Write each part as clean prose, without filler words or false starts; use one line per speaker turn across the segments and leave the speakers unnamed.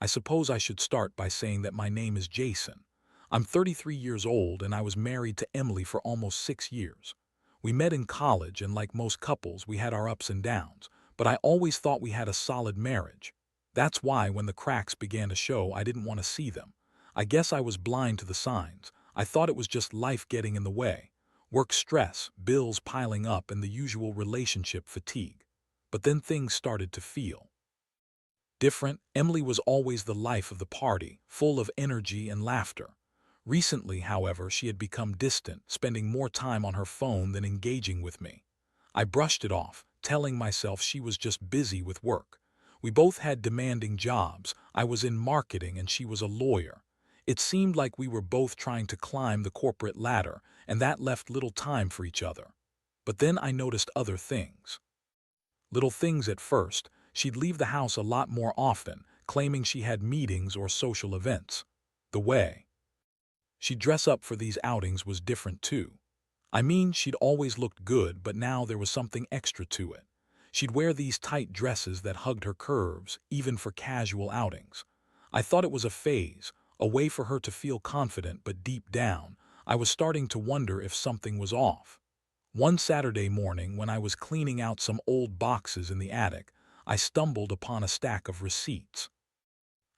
I suppose I should start by saying that my name is Jason. I'm 33 years old and I was married to Emily for almost 6 years. We met in college and like most couples, we had our ups and downs, but I always thought we had a solid marriage. That's why when the cracks began to show, I didn't want to see them. I guess I was blind to the signs. I thought it was just life getting in the way. Work stress, bills piling up, and the usual relationship fatigue. But then things started to feel different. Emily was always the life of the party, full of energy and laughter. Recently, however, she had become distant, spending more time on her phone than engaging with me. I brushed it off, telling myself she was just busy with work. We both had demanding jobs. I was in marketing and she was a lawyer. It seemed like we were both trying to climb the corporate ladder, and that left little time for each other. But then I noticed other things. Little things at first. She'd leave the house a lot more often, claiming she had meetings or social events. The way she'd dress up for these outings was different too. I mean, she'd always looked good, but now there was something extra to it. She'd wear these tight dresses that hugged her curves, even for casual outings. I thought it was a phase, a way for her to feel confident, but deep down, I was starting to wonder if something was off. One Saturday morning, when I was cleaning out some old boxes in the attic, I stumbled upon a stack of receipts.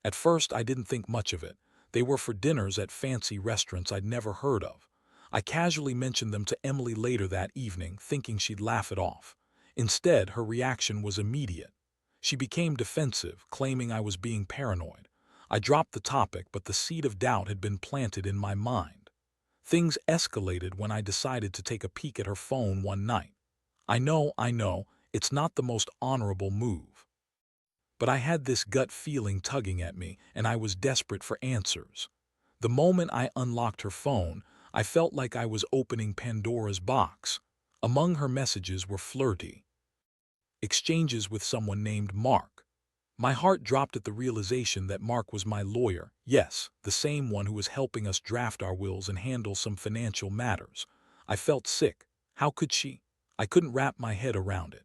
At first, I didn't think much of it. They were for dinners at fancy restaurants I'd never heard of. I casually mentioned them to Emily later that evening, thinking she'd laugh it off. Instead, her reaction was immediate. She became defensive, claiming I was being paranoid. I dropped the topic, but the seed of doubt had been planted in my mind. Things escalated when I decided to take a peek at her phone one night. I know, it's not the most honorable move. But I had this gut feeling tugging at me, and I was desperate for answers. The moment I unlocked her phone, I felt like I was opening Pandora's box. Among her messages were flirty exchanges with someone named Mark. My heart dropped at the realization that Mark was my lawyer, yes, the same one who was helping us draft our wills and handle some financial matters. I felt sick. How could she? I couldn't wrap my head around it.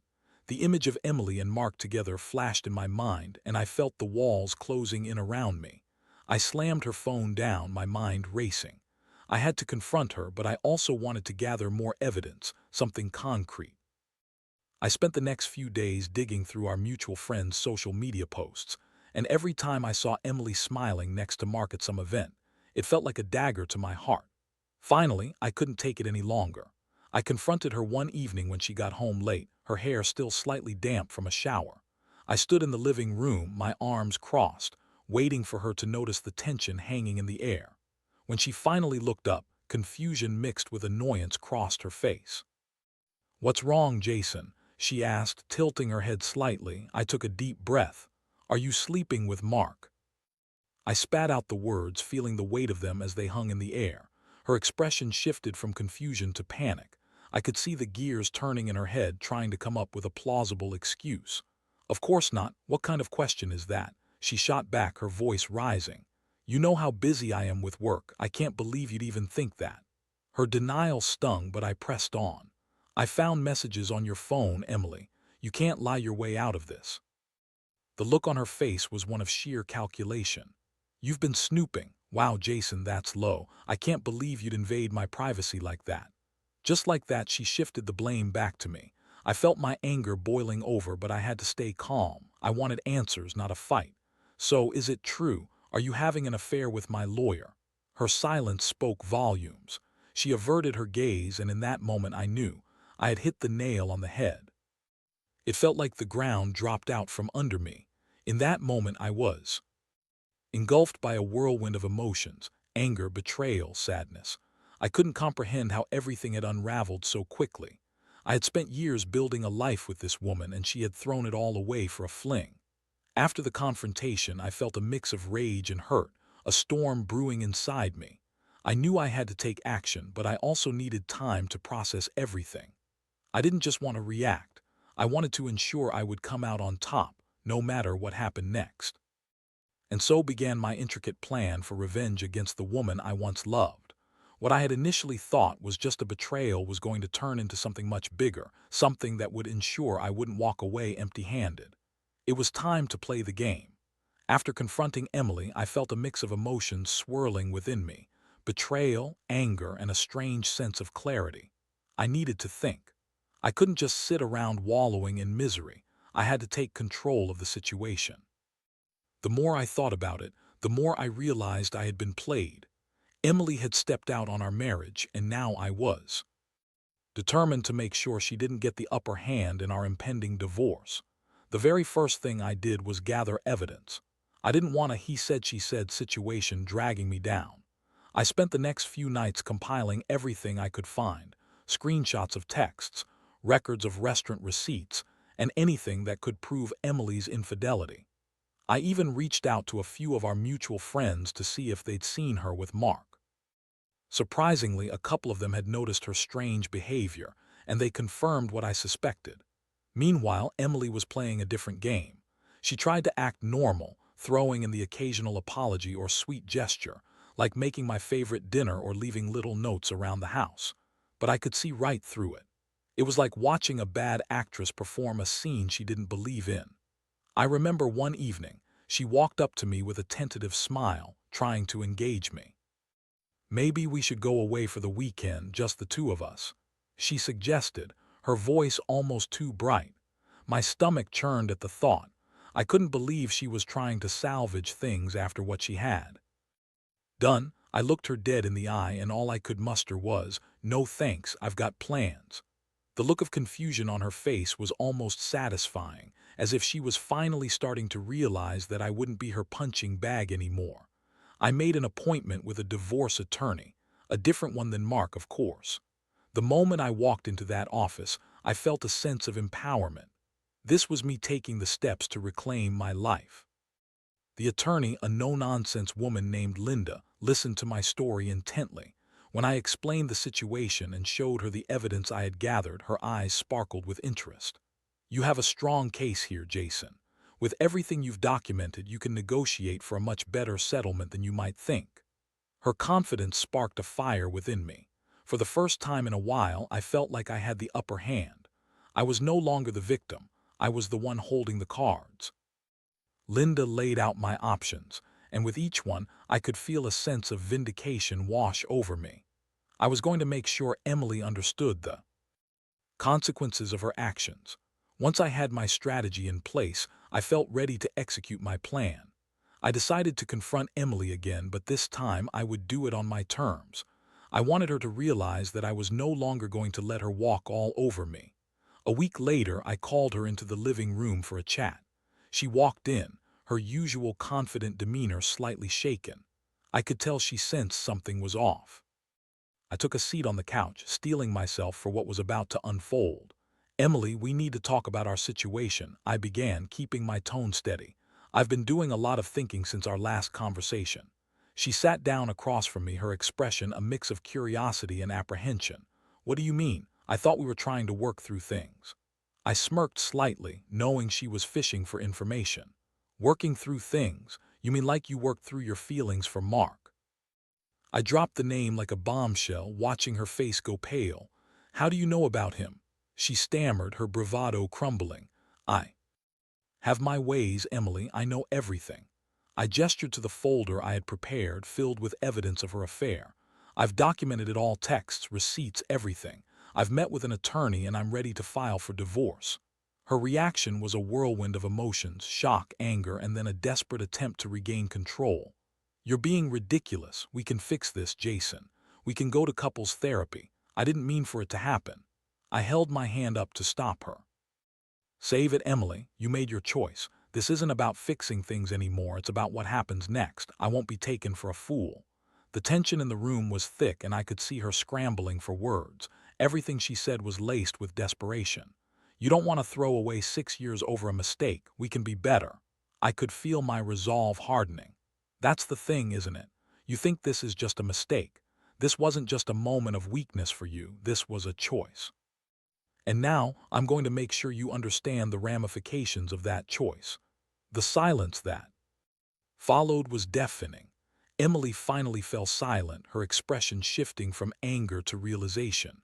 The image of Emily and Mark together flashed in my mind, and I felt the walls closing in around me. I slammed her phone down, my mind racing. I had to confront her, but I also wanted to gather more evidence, something concrete. I spent the next few days digging through our mutual friends' social media posts, and every time I saw Emily smiling next to Mark at some event, it felt like a dagger to my heart. Finally, I couldn't take it any longer. I confronted her one evening when she got home late, her hair still slightly damp from a shower. I stood in the living room, my arms crossed, waiting for her to notice the tension hanging in the air. When she finally looked up, confusion mixed with annoyance crossed her face. "What's wrong, Jason?" she asked, tilting her head slightly. I took a deep breath. "Are you sleeping with Mark?" I spat out the words, feeling the weight of them as they hung in the air. Her expression shifted from confusion to panic. I could see the gears turning in her head, trying to come up with a plausible excuse. "Of course not. What kind of question is that?" she shot back, her voice rising. "You know how busy I am with work. I can't believe you'd even think that." Her denial stung, but I pressed on. "I found messages on your phone, Emily. You can't lie your way out of this." The look on her face was one of sheer calculation. "You've been snooping. Wow, Jason, that's low. I can't believe you'd invade my privacy like that." Just like that, she shifted the blame back to me. I felt my anger boiling over, but I had to stay calm. I wanted answers, not a fight. "So, is it true? Are you having an affair with my lawyer?" Her silence spoke volumes. She averted her gaze, and in that moment I knew I had hit the nail on the head. It felt like the ground dropped out from under me. In that moment I was engulfed by a whirlwind of emotions: anger, betrayal, sadness. I couldn't comprehend how everything had unraveled so quickly. I had spent years building a life with this woman, and she had thrown it all away for a fling. After the confrontation, I felt a mix of rage and hurt, a storm brewing inside me. I knew I had to take action, but I also needed time to process everything. I didn't just want to react. I wanted to ensure I would come out on top, no matter what happened next. And so began my intricate plan for revenge against the woman I once loved. What I had initially thought was just a betrayal was going to turn into something much bigger, something that would ensure I wouldn't walk away empty-handed. It was time to play the game. After confronting Emily, I felt a mix of emotions swirling within me: betrayal, anger, and a strange sense of clarity. I needed to think. I couldn't just sit around wallowing in misery. I had to take control of the situation. The more I thought about it, the more I realized I had been played. Emily had stepped out on our marriage, and now I was determined to make sure she didn't get the upper hand in our impending divorce. The very first thing I did was gather evidence. I didn't want a he said she said situation dragging me down. I spent the next few nights compiling everything I could find: screenshots of texts, records of restaurant receipts, and anything that could prove Emily's infidelity. I even reached out to a few of our mutual friends to see if they'd seen her with Mark. Surprisingly, a couple of them had noticed her strange behavior, and they confirmed what I suspected. Meanwhile, Emily was playing a different game. She tried to act normal, throwing in the occasional apology or sweet gesture, like making my favorite dinner or leaving little notes around the house. But I could see right through it. It was like watching a bad actress perform a scene she didn't believe in. I remember one evening, she walked up to me with a tentative smile, trying to engage me. "Maybe we should go away for the weekend, just the two of us," she suggested, her voice almost too bright. My stomach churned at the thought. I couldn't believe she was trying to salvage things after what she had done. I looked her dead in the eye, and all I could muster was, "No thanks, I've got plans." The look of confusion on her face was almost satisfying, as if she was finally starting to realize that I wouldn't be her punching bag anymore. I made an appointment with a divorce attorney, a different one than Mark, of course. The moment I walked into that office, I felt a sense of empowerment. This was me taking the steps to reclaim my life. The attorney, a no-nonsense woman named Linda, listened to my story intently. When I explained the situation and showed her the evidence I had gathered, her eyes sparkled with interest. "You have a strong case here, Jason. With everything you've documented, you can negotiate for a much better settlement than you might think." Her confidence sparked a fire within me. For the first time in a while, I felt like I had the upper hand. I was no longer the victim. I was the one holding the cards. Linda laid out my options, and with each one, I could feel a sense of vindication wash over me. I was going to make sure Emily understood the consequences of her actions. Once I had my strategy in place, I felt ready to execute my plan. I decided to confront Emily again, but this time I would do it on my terms. I wanted her to realize that I was no longer going to let her walk all over me. A week later, I called her into the living room for a chat. She walked in, her usual confident demeanor slightly shaken. I could tell she sensed something was off. I took a seat on the couch, steeling myself for what was about to unfold. "Emily, we need to talk about our situation," I began, keeping my tone steady. "I've been doing a lot of thinking since our last conversation." She sat down across from me, her expression a mix of curiosity and apprehension. "What do you mean? I thought we were trying to work through things." I smirked slightly, knowing she was fishing for information. "Working through things? You mean like you worked through your feelings for Mark?" I dropped the name like a bombshell, watching her face go pale. "How do you know about him?" she stammered, her bravado crumbling. "I have my ways, Emily. I know everything." I gestured to the folder I had prepared, filled with evidence of her affair. "I've documented it all: texts, receipts, everything. I've met with an attorney, and I'm ready to file for divorce." Her reaction was a whirlwind of emotions: shock, anger, and then a desperate attempt to regain control. "You're being ridiculous. We can fix this, Jason. We can go to couples therapy. I didn't mean for it to happen." I held my hand up to stop her. "Save it, Emily. You made your choice. This isn't about fixing things anymore. It's about what happens next. I won't be taken for a fool." The tension in the room was thick, and I could see her scrambling for words. Everything she said was laced with desperation. "You don't want to throw away 6 years over a mistake. We can be better." I could feel my resolve hardening. "That's the thing, isn't it? You think this is just a mistake. This wasn't just a moment of weakness for you. This was a choice. And now I'm going to make sure you understand the ramifications of that choice." The silence that followed was deafening. Emily finally fell silent, her expression shifting from anger to realization.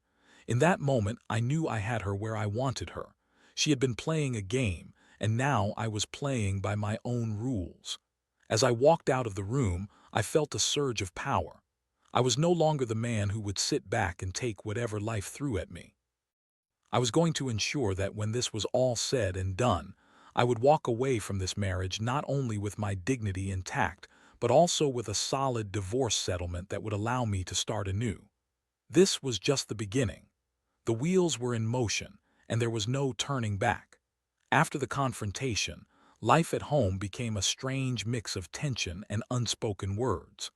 In that moment, I knew I had her where I wanted her. She had been playing a game, and now I was playing by my own rules. As I walked out of the room, I felt a surge of power. I was no longer the man who would sit back and take whatever life threw at me. I was going to ensure that when this was all said and done, I would walk away from this marriage not only with my dignity intact, but also with a solid divorce settlement that would allow me to start anew. This was just the beginning. The wheels were in motion, and there was no turning back. After the confrontation, life at home became a strange mix of tension and unspoken words.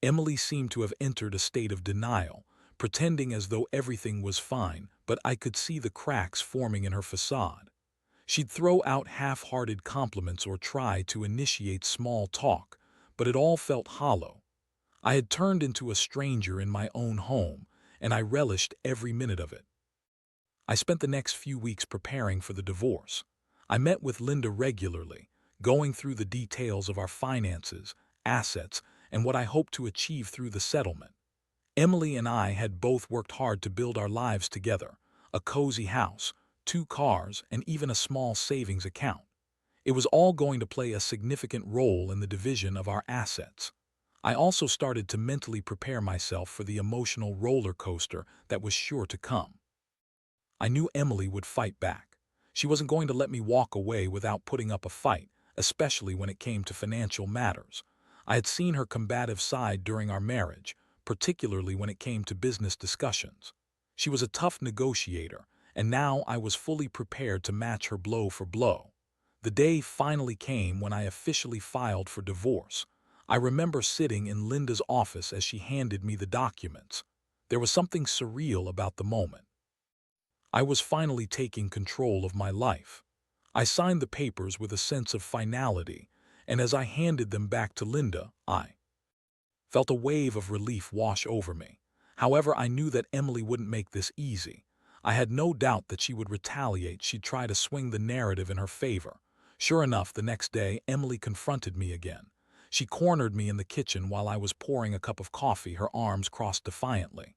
Emily seemed to have entered a state of denial, pretending as though everything was fine, but I could see the cracks forming in her facade. She'd throw out half-hearted compliments or try to initiate small talk, but it all felt hollow. I had turned into a stranger in my own home, and I relished every minute of it. I spent the next few weeks preparing for the divorce. I met with Linda regularly, going through the details of our finances, assets, and what I hoped to achieve through the settlement. Emily and I had both worked hard to build our lives together, a cozy house, 2 cars, and even a small savings account. It was all going to play a significant role in the division of our assets. I also started to mentally prepare myself for the emotional roller coaster that was sure to come. I knew Emily would fight back. She wasn't going to let me walk away without putting up a fight, especially when it came to financial matters. I had seen her combative side during our marriage, particularly when it came to business discussions. She was a tough negotiator, and now I was fully prepared to match her blow for blow. The day finally came when I officially filed for divorce. I remember sitting in Linda's office as she handed me the documents. There was something surreal about the moment. I was finally taking control of my life. I signed the papers with a sense of finality, and as I handed them back to Linda, I felt a wave of relief wash over me. However, I knew that Emily wouldn't make this easy. I had no doubt that she would retaliate. She'd try to swing the narrative in her favor. Sure enough, the next day, Emily confronted me again. She cornered me in the kitchen while I was pouring a cup of coffee, her arms crossed defiantly.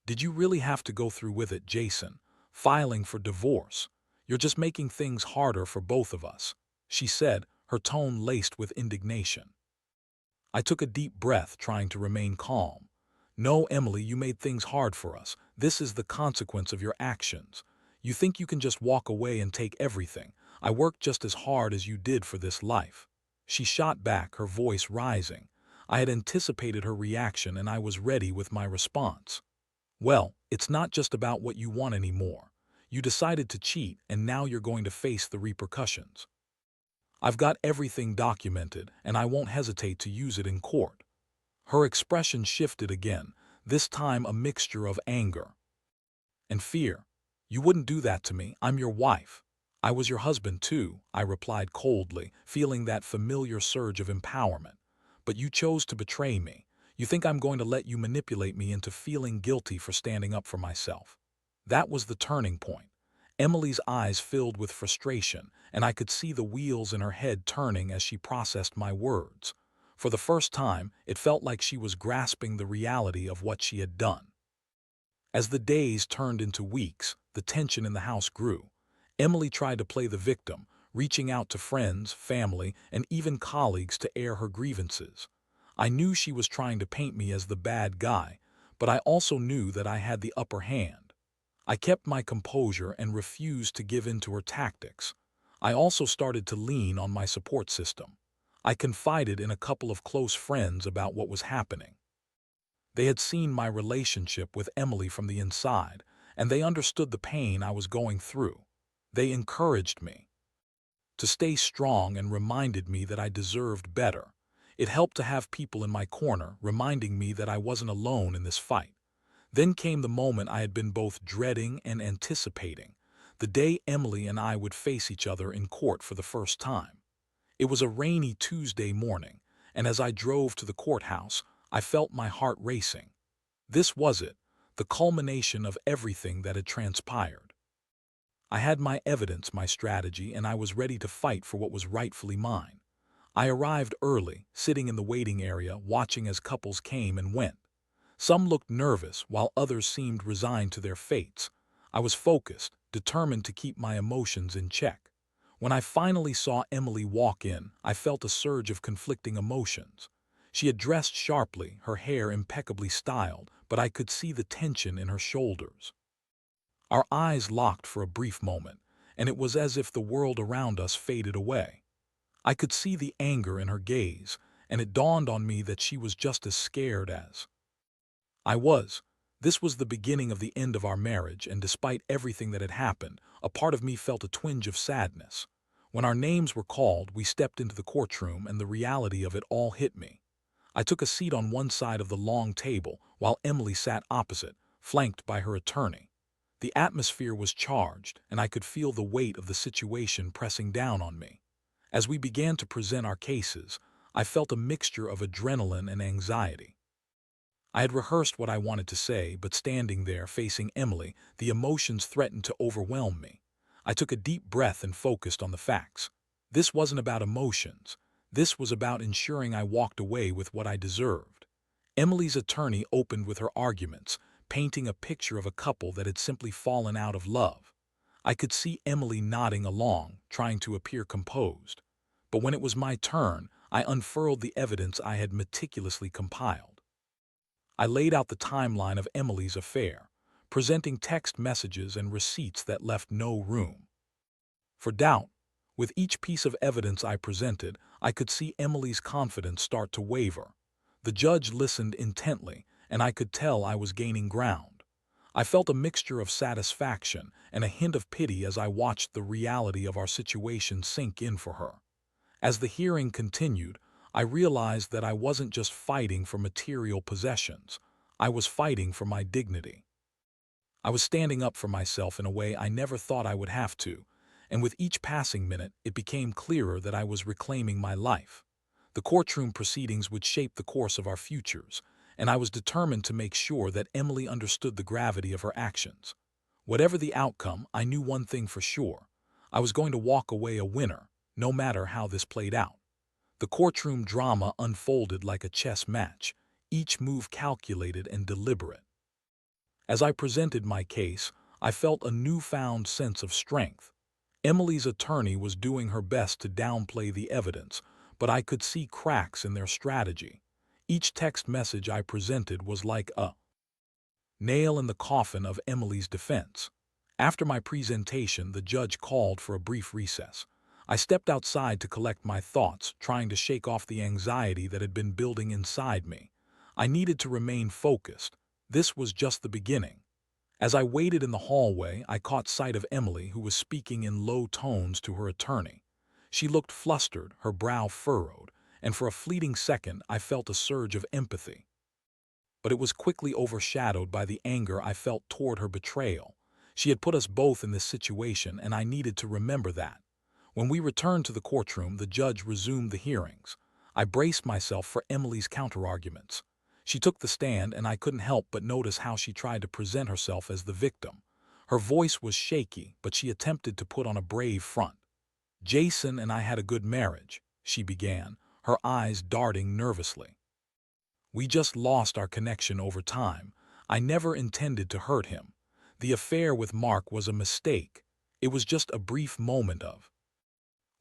"Did you really have to go through with it, Jason? Filing for divorce? You're just making things harder for both of us," she said, her tone laced with indignation. I took a deep breath, trying to remain calm. "No, Emily, you made things hard for us. This is the consequence of your actions. You think you can just walk away and take everything. I worked just as hard as you did for this life." She shot back, her voice rising. I had anticipated her reaction, and I was ready with my response. "Well, it's not just about what you want anymore. You decided to cheat, and now you're going to face the repercussions. I've got everything documented, and I won't hesitate to use it in court." Her expression shifted again, this time a mixture of anger and fear. "You wouldn't do that to me. I'm your wife." "I was your husband too," I replied coldly, feeling that familiar surge of empowerment. "But you chose to betray me. You think I'm going to let you manipulate me into feeling guilty for standing up for myself." That was the turning point. Emily's eyes filled with frustration, and I could see the wheels in her head turning as she processed my words. For the first time, it felt like she was grasping the reality of what she had done. As the days turned into weeks, the tension in the house grew. Emily tried to play the victim, reaching out to friends, family, and even colleagues to air her grievances. I knew she was trying to paint me as the bad guy, but I also knew that I had the upper hand. I kept my composure and refused to give in to her tactics. I also started to lean on my support system. I confided in a couple of close friends about what was happening. They had seen my relationship with Emily from the inside, and they understood the pain I was going through. They encouraged me to stay strong and reminded me that I deserved better. It helped to have people in my corner, reminding me that I wasn't alone in this fight. Then came the moment I had been both dreading and anticipating, the day Emily and I would face each other in court for the first time. It was a rainy Tuesday morning, and as I drove to the courthouse, I felt my heart racing. This was it, the culmination of everything that had transpired. I had my evidence, my strategy, and I was ready to fight for what was rightfully mine. I arrived early, sitting in the waiting area, watching as couples came and went. Some looked nervous, while others seemed resigned to their fates. I was focused, determined to keep my emotions in check. When I finally saw Emily walk in, I felt a surge of conflicting emotions. She had dressed sharply, her hair impeccably styled, but I could see the tension in her shoulders. Our eyes locked for a brief moment, and it was as if the world around us faded away. I could see the anger in her gaze, and it dawned on me that she was just as scared as I was. This was the beginning of the end of our marriage, and despite everything that had happened, a part of me felt a twinge of sadness. When our names were called, we stepped into the courtroom, and the reality of it all hit me. I took a seat on one side of the long table, while Emily sat opposite, flanked by her attorney. The atmosphere was charged, and I could feel the weight of the situation pressing down on me. As we began to present our cases, I felt a mixture of adrenaline and anxiety. I had rehearsed what I wanted to say, but standing there facing Emily, the emotions threatened to overwhelm me. I took a deep breath and focused on the facts. This wasn't about emotions. This was about ensuring I walked away with what I deserved. Emily's attorney opened with her arguments, painting a picture of a couple that had simply fallen out of love. I could see Emily nodding along, trying to appear composed. But when it was my turn, I unfurled the evidence I had meticulously compiled. I laid out the timeline of Emily's affair, presenting text messages and receipts that left no room for doubt. With each piece of evidence I presented, I could see Emily's confidence start to waver. The judge listened intently, and I could tell I was gaining ground. I felt a mixture of satisfaction and a hint of pity as I watched the reality of our situation sink in for her. As the hearing continued, I realized that I wasn't just fighting for material possessions. I was fighting for my dignity. I was standing up for myself in a way I never thought I would have to, and with each passing minute, it became clearer that I was reclaiming my life. The courtroom proceedings would shape the course of our futures, and I was determined to make sure that Emily understood the gravity of her actions. Whatever the outcome, I knew one thing for sure. I was going to walk away a winner, no matter how this played out. The courtroom drama unfolded like a chess match, each move calculated and deliberate. As I presented my case, I felt a newfound sense of strength. Emily's attorney was doing her best to downplay the evidence, but I could see cracks in their strategy. Each text message I presented was like a nail in the coffin of Emily's defense. After my presentation, the judge called for a brief recess. I stepped outside to collect my thoughts, trying to shake off the anxiety that had been building inside me. I needed to remain focused. This was just the beginning. As I waited in the hallway, I caught sight of Emily, who was speaking in low tones to her attorney. She looked flustered, her brow furrowed, and for a fleeting second I felt a surge of empathy. But it was quickly overshadowed by the anger I felt toward her betrayal. She had put us both in this situation, and I needed to remember that. When we returned to the courtroom, the judge resumed the hearings. I braced myself for Emily's counterarguments. She took the stand, and I couldn't help but notice how she tried to present herself as the victim. Her voice was shaky, but she attempted to put on a brave front. "Jason and I had a good marriage," she began, her eyes darting nervously. "We just lost our connection over time. I never intended to hurt him. The affair with Mark was a mistake. It was just a brief moment of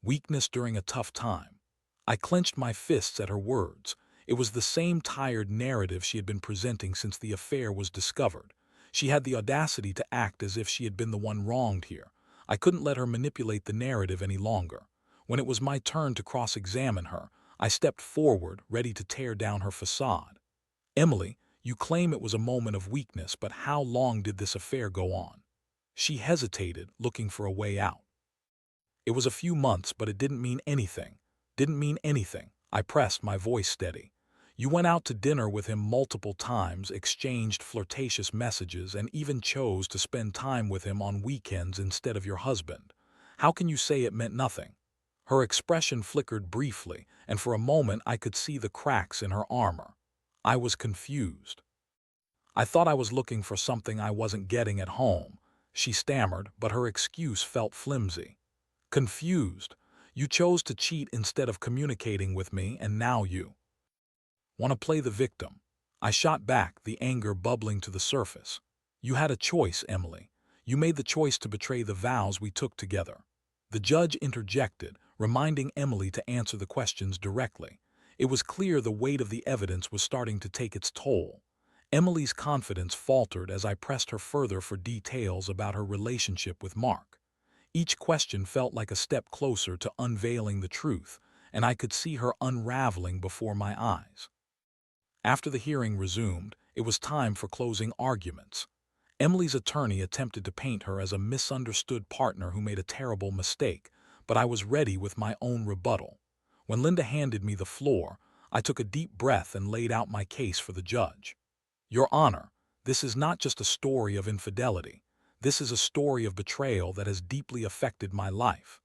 weakness during a tough time." I clenched my fists at her words. It was the same tired narrative she had been presenting since the affair was discovered. She had the audacity to act as if she had been the one wronged here. I couldn't let her manipulate the narrative any longer. When it was my turn to cross-examine her, I stepped forward, ready to tear down her facade. "Emily, you claim it was a moment of weakness, but how long did this affair go on?" She hesitated, looking for a way out. "It was a few months, but it didn't mean anything. Didn't mean anything." I pressed, my voice steady. "You went out to dinner with him multiple times, exchanged flirtatious messages, and even chose to spend time with him on weekends instead of your husband. How can you say it meant nothing?" Her expression flickered briefly, and for a moment I could see the cracks in her armor. I was confused. "I thought I was looking for something I wasn't getting at home," she stammered, but her excuse felt flimsy. "Confused? You chose to cheat instead of communicating with me, and now you want to play the victim." I shot back, the anger bubbling to the surface. "You had a choice, Emily. You made the choice to betray the vows we took together. The judge interjected, reminding Emily to answer the questions directly. It was clear the weight of the evidence was starting to take its toll. Emily's confidence faltered as I pressed her further for details about her relationship with Mark. Each question felt like a step closer to unveiling the truth, and I could see her unraveling before my eyes. After the hearing resumed, it was time for closing arguments. Emily's attorney attempted to paint her as a misunderstood partner who made a terrible mistake, but I was ready with my own rebuttal. When Linda handed me the floor, I took a deep breath and laid out my case for the judge. Your Honor, this is not just a story of infidelity. This is a story of betrayal that has deeply affected my life.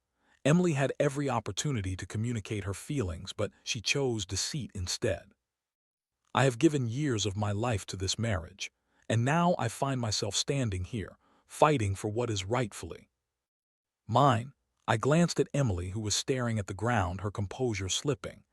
Emily had every opportunity to communicate her feelings, but she chose deceit instead. I have given years of my life to this marriage, and now I find myself standing here, fighting for what is rightfully mine. I glanced at Emily, who was staring at the ground, her composure slipping.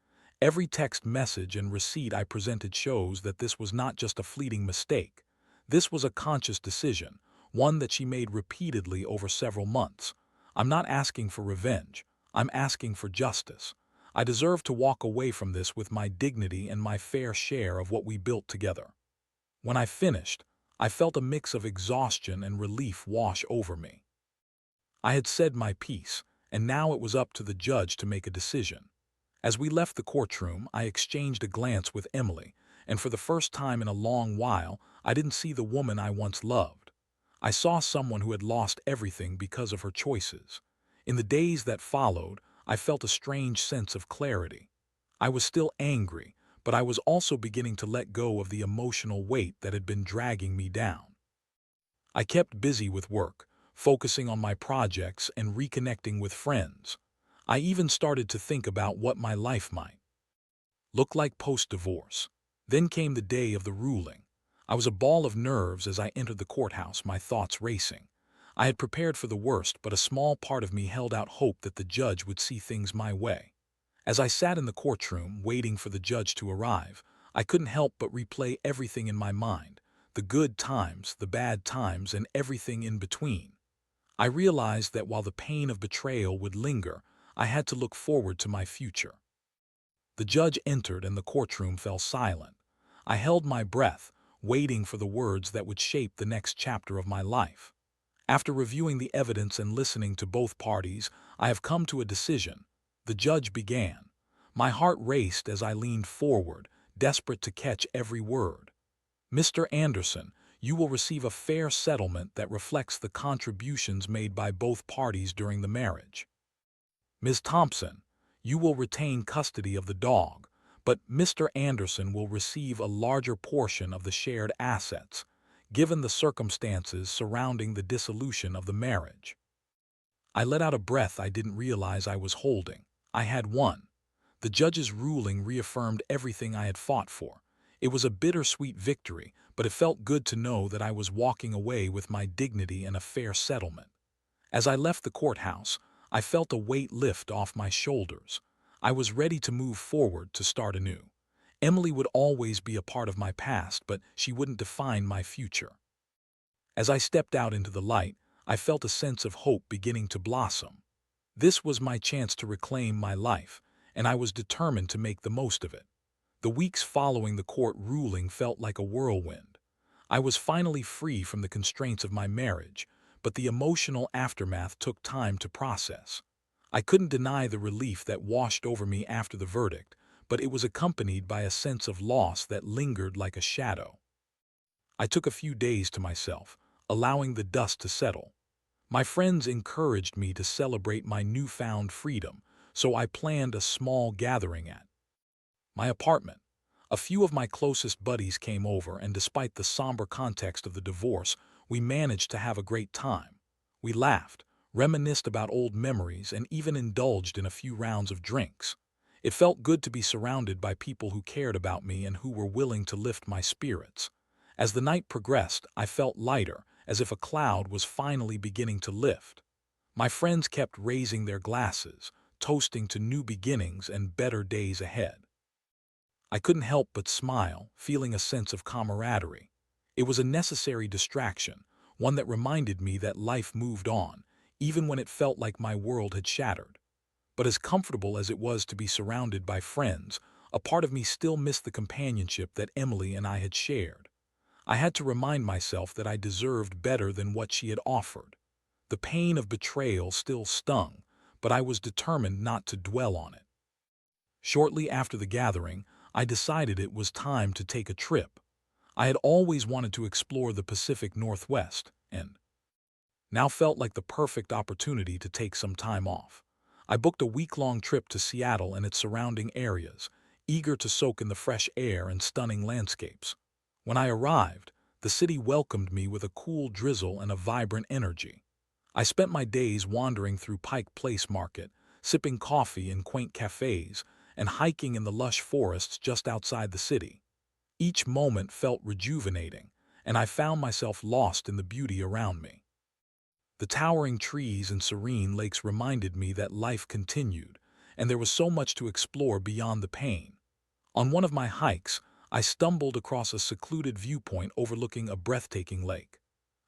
Every text message and receipt I presented shows that this was not just a fleeting mistake. This was a conscious decision, one that she made repeatedly over several months. I'm not asking for revenge. I'm asking for justice. I deserve to walk away from this with my dignity and my fair share of what we built together. When I finished, I felt a mix of exhaustion and relief wash over me. I had said my piece, and now it was up to the judge to make a decision. As we left the courtroom, I exchanged a glance with Emily, and for the first time in a long while, I didn't see the woman I once loved. I saw someone who had lost everything because of her choices. In the days that followed, I felt a strange sense of clarity. I was still angry, but I was also beginning to let go of the emotional weight that had been dragging me down. I kept busy with work, focusing on my projects and reconnecting with friends. I even started to think about what my life might look like post-divorce. Then came the day of the ruling. I was a ball of nerves as I entered the courthouse, my thoughts racing. I had prepared for the worst, but a small part of me held out hope that the judge would see things my way. As I sat in the courtroom, waiting for the judge to arrive, I couldn't help but replay everything in my mind, the good times, the bad times, and everything in between. I realized that while the pain of betrayal would linger, I had to look forward to my future. The judge entered and the courtroom fell silent. I held my breath, waiting for the words that would shape the next chapter of my life. After reviewing the evidence and listening to both parties, I have come to a decision. The judge began. My heart raced as I leaned forward, desperate to catch every word. Mr. Anderson, you will receive a fair settlement that reflects the contributions made by both parties during the marriage. Ms. Thompson, you will retain custody of the dog, but Mr. Anderson will receive a larger portion of the shared assets, given the circumstances surrounding the dissolution of the marriage. I let out a breath I didn't realize I was holding. I had won. The judge's ruling reaffirmed everything I had fought for. It was a bittersweet victory, but it felt good to know that I was walking away with my dignity and a fair settlement. As I left the courthouse, I felt a weight lift off my shoulders. I was ready to move forward, to start anew. Emily would always be a part of my past, but she wouldn't define my future. As I stepped out into the light, I felt a sense of hope beginning to blossom. This was my chance to reclaim my life, and I was determined to make the most of it. The weeks following the court ruling felt like a whirlwind. I was finally free from the constraints of my marriage, but the emotional aftermath took time to process. I couldn't deny the relief that washed over me after the verdict, but it was accompanied by a sense of loss that lingered like a shadow. I took a few days to myself, allowing the dust to settle. My friends encouraged me to celebrate my newfound freedom, so I planned a small gathering at my apartment. A few of my closest buddies came over, and despite the somber context of the divorce, we managed to have a great time. We laughed, reminisced about old memories, and even indulged in a few rounds of drinks. It felt good to be surrounded by people who cared about me and who were willing to lift my spirits. As the night progressed, I felt lighter, as if a cloud was finally beginning to lift. My friends kept raising their glasses, toasting to new beginnings and better days ahead. I couldn't help but smile, feeling a sense of camaraderie. It was a necessary distraction, one that reminded me that life moved on, even when it felt like my world had shattered. But as comfortable as it was to be surrounded by friends, a part of me still missed the companionship that Emily and I had shared. I had to remind myself that I deserved better than what she had offered. The pain of betrayal still stung, but I was determined not to dwell on it. Shortly after the gathering, I decided it was time to take a trip. I had always wanted to explore the Pacific Northwest, and now felt like the perfect opportunity to take some time off. I booked a week-long trip to Seattle and its surrounding areas, eager to soak in the fresh air and stunning landscapes. When I arrived, the city welcomed me with a cool drizzle and a vibrant energy. I spent my days wandering through Pike Place Market, sipping coffee in quaint cafes, and hiking in the lush forests just outside the city. Each moment felt rejuvenating, and I found myself lost in the beauty around me. The towering trees and serene lakes reminded me that life continued, and there was so much to explore beyond the pain. On one of my hikes, I stumbled across a secluded viewpoint overlooking a breathtaking lake.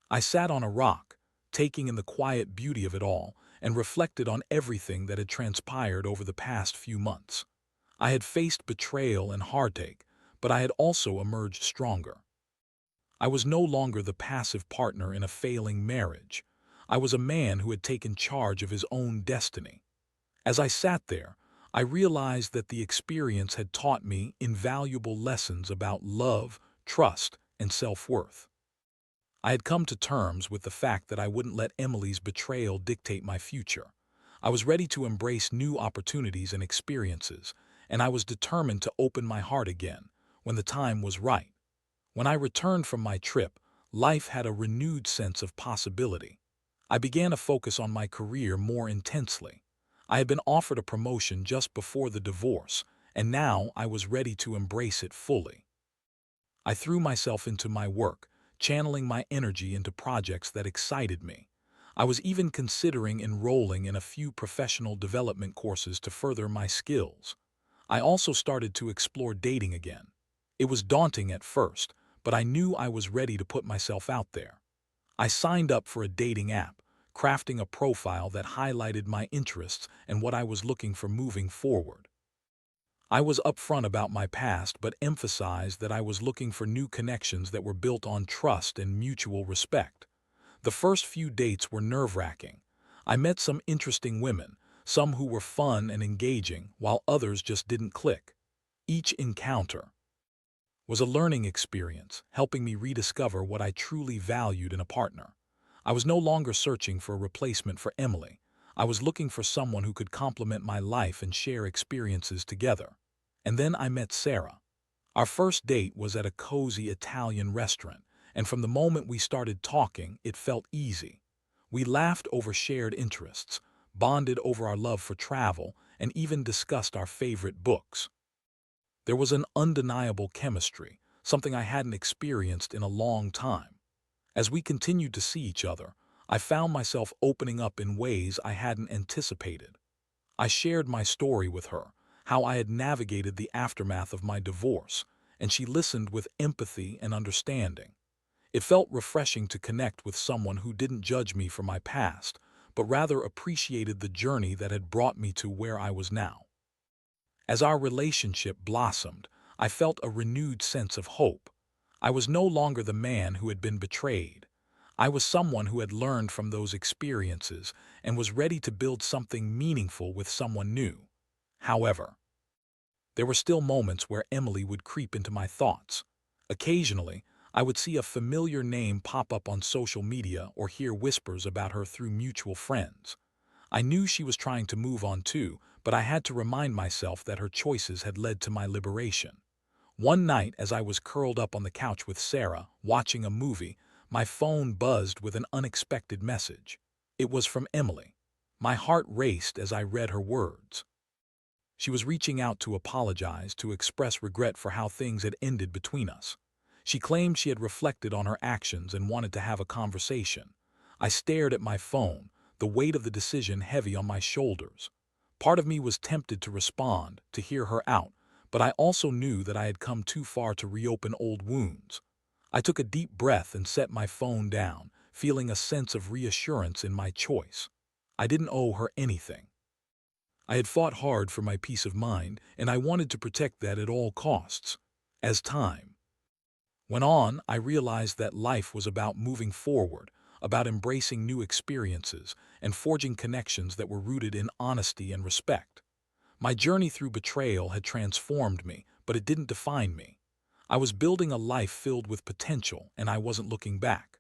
I sat on a rock, taking in the quiet beauty of it all, and reflected on everything that had transpired over the past few months. I had faced betrayal and heartache, but I had also emerged stronger. I was no longer the passive partner in a failing marriage. I was a man who had taken charge of his own destiny. As I sat there, I realized that the experience had taught me invaluable lessons about love, trust, and self-worth. I had come to terms with the fact that I wouldn't let Emily's betrayal dictate my future. I was ready to embrace new opportunities and experiences, and I was determined to open my heart again when the time was right. When I returned from my trip, life had a renewed sense of possibility. I began to focus on my career more intensely. I had been offered a promotion just before the divorce, and now I was ready to embrace it fully. I threw myself into my work, channeling my energy into projects that excited me. I was even considering enrolling in a few professional development courses to further my skills. I also started to explore dating again. It was daunting at first, but I knew I was ready to put myself out there. I signed up for a dating app, crafting a profile that highlighted my interests and what I was looking for moving forward. I was upfront about my past but emphasized that I was looking for new connections that were built on trust and mutual respect. The first few dates were nerve-wracking. I met some interesting women, some who were fun and engaging, while others just didn't click. Each encounter was a learning experience, helping me rediscover what I truly valued in a partner. I was no longer searching for a replacement for Emily. I was looking for someone who could complement my life and share experiences together. And then I met Sarah. Our first date was at a cozy Italian restaurant, and from the moment we started talking, it felt easy. We laughed over shared interests, bonded over our love for travel, and even discussed our favorite books. There was an undeniable chemistry, something I hadn't experienced in a long time. As we continued to see each other, I found myself opening up in ways I hadn't anticipated. I shared my story with her, how I had navigated the aftermath of my divorce, and she listened with empathy and understanding. It felt refreshing to connect with someone who didn't judge me for my past, but rather appreciated the journey that had brought me to where I was now. As our relationship blossomed, I felt a renewed sense of hope. I was no longer the man who had been betrayed. I was someone who had learned from those experiences and was ready to build something meaningful with someone new. However, there were still moments where Emily would creep into my thoughts. Occasionally, I would see a familiar name pop up on social media or hear whispers about her through mutual friends. I knew she was trying to move on too, but I had to remind myself that her choices had led to my liberation. One night, as I was curled up on the couch with Sarah, watching a movie, my phone buzzed with an unexpected message. It was from Emily. My heart raced as I read her words. She was reaching out to apologize, to express regret for how things had ended between us. She claimed she had reflected on her actions and wanted to have a conversation. I stared at my phone, the weight of the decision heavy on my shoulders. Part of me was tempted to respond, to hear her out, but I also knew that I had come too far to reopen old wounds. I took a deep breath and set my phone down, feeling a sense of reassurance in my choice. I didn't owe her anything. I had fought hard for my peace of mind, and I wanted to protect that at all costs. As time went on, I realized that life was about moving forward, about embracing new experiences, and forging connections that were rooted in honesty and respect. My journey through betrayal had transformed me, but it didn't define me. I was building a life filled with potential, and I wasn't looking back.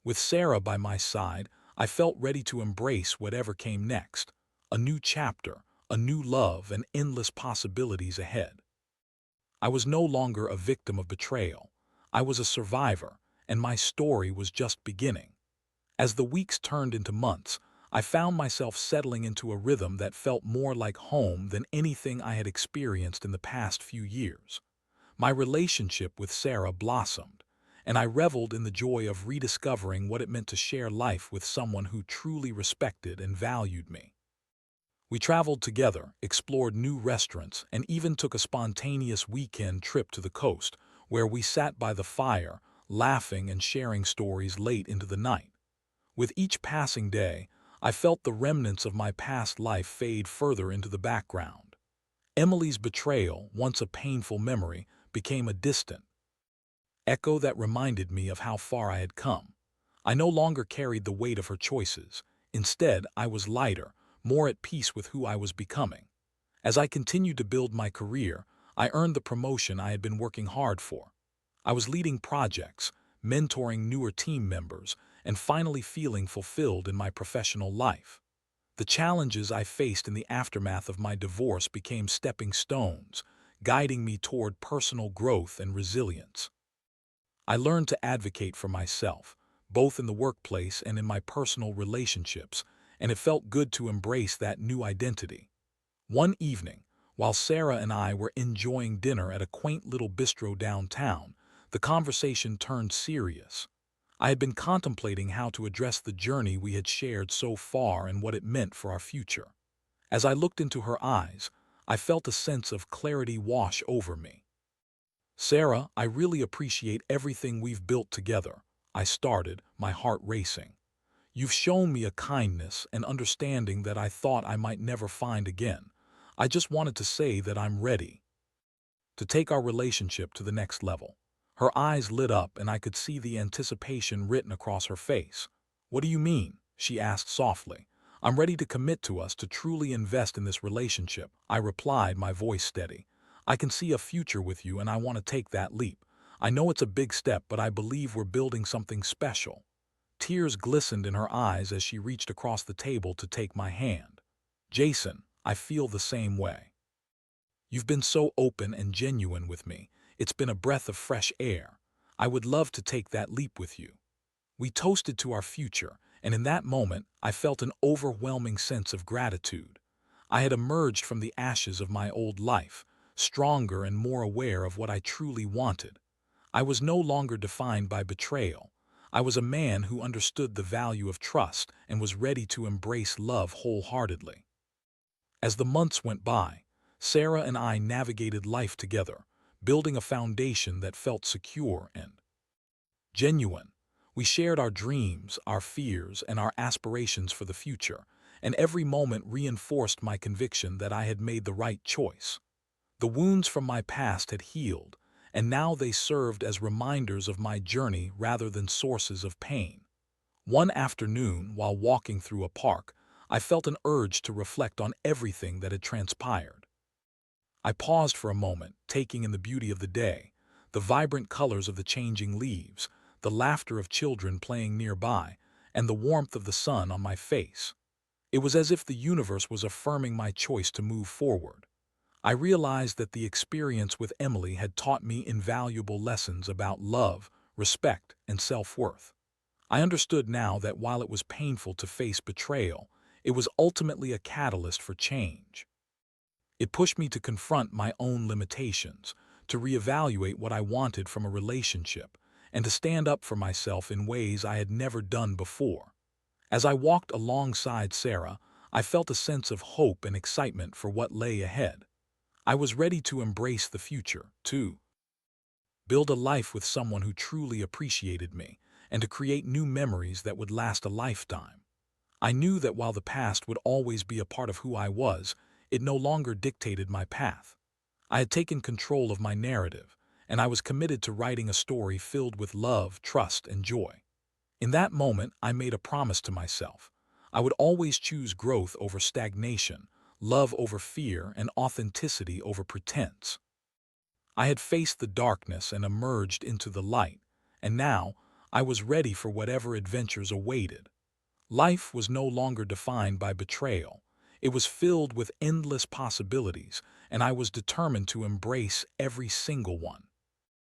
With Sarah by my side, I felt ready to embrace whatever came next. A new chapter, a new love, and endless possibilities ahead. I was no longer a victim of betrayal. I was a survivor, and my story was just beginning. As the weeks turned into months, I found myself settling into a rhythm that felt more like home than anything I had experienced in the past few years. My relationship with Sarah blossomed, and I reveled in the joy of rediscovering what it meant to share life with someone who truly respected and valued me. We traveled together, explored new restaurants, and even took a spontaneous weekend trip to the coast, where we sat by the fire, laughing and sharing stories late into the night. With each passing day, I felt the remnants of my past life fade further into the background. Emily's betrayal, once a painful memory, became a distant echo that reminded me of how far I had come. I no longer carried the weight of her choices. Instead, I was lighter, more at peace with who I was becoming. As I continued to build my career, I earned the promotion I had been working hard for. I was leading projects, mentoring newer team members, and finally feeling fulfilled in my professional life. The challenges I faced in the aftermath of my divorce became stepping stones, guiding me toward personal growth and resilience. I learned to advocate for myself, both in the workplace and in my personal relationships, and it felt good to embrace that new identity. One evening, while Sarah and I were enjoying dinner at a quaint little bistro downtown, the conversation turned serious. I had been contemplating how to address the journey we had shared so far and what it meant for our future. As I looked into her eyes, I felt a sense of clarity wash over me. Sarah, I really appreciate everything we've built together. I started, my heart racing. You've shown me a kindness and understanding that I thought I might never find again. I just wanted to say that I'm ready to take our relationship to the next level. Her eyes lit up and I could see the anticipation written across her face. What do you mean? She asked softly. I'm ready to commit to us to truly invest in this relationship, I replied, my voice steady. I can see a future with you and I want to take that leap. I know it's a big step, but I believe we're building something special. Tears glistened in her eyes as she reached across the table to take my hand. Jason, I feel the same way. You've been so open and genuine with me. It's been a breath of fresh air. I would love to take that leap with you. We toasted to our future, and in that moment, I felt an overwhelming sense of gratitude. I had emerged from the ashes of my old life, stronger and more aware of what I truly wanted. I was no longer defined by betrayal. I was a man who understood the value of trust and was ready to embrace love wholeheartedly. As the months went by, Sarah and I navigated life together, building a foundation that felt secure and genuine. We shared our dreams, our fears, and our aspirations for the future, and every moment reinforced my conviction that I had made the right choice. The wounds from my past had healed, and now they served as reminders of my journey rather than sources of pain. One afternoon, while walking through a park, I felt an urge to reflect on everything that had transpired. I paused for a moment, taking in the beauty of the day, the vibrant colors of the changing leaves, the laughter of children playing nearby, and the warmth of the sun on my face. It was as if the universe was affirming my choice to move forward. I realized that the experience with Emily had taught me invaluable lessons about love, respect, and self-worth. I understood now that while it was painful to face betrayal, it was ultimately a catalyst for change. It pushed me to confront my own limitations, to reevaluate what I wanted from a relationship, and to stand up for myself in ways I had never done before. As I walked alongside Sarah, I felt a sense of hope and excitement for what lay ahead. I was ready to embrace the future, to build a life with someone who truly appreciated me, and to create new memories that would last a lifetime. I knew that while the past would always be a part of who I was, it no longer dictated my path. I had taken control of my narrative, and I was committed to writing a story filled with love, trust, and joy. In that moment, I made a promise to myself. I would always choose growth over stagnation, love over fear, and authenticity over pretense. I had faced the darkness and emerged into the light, and now I was ready for whatever adventures awaited. Life was no longer defined by betrayal. It was filled with endless possibilities, and I was determined to embrace every single one.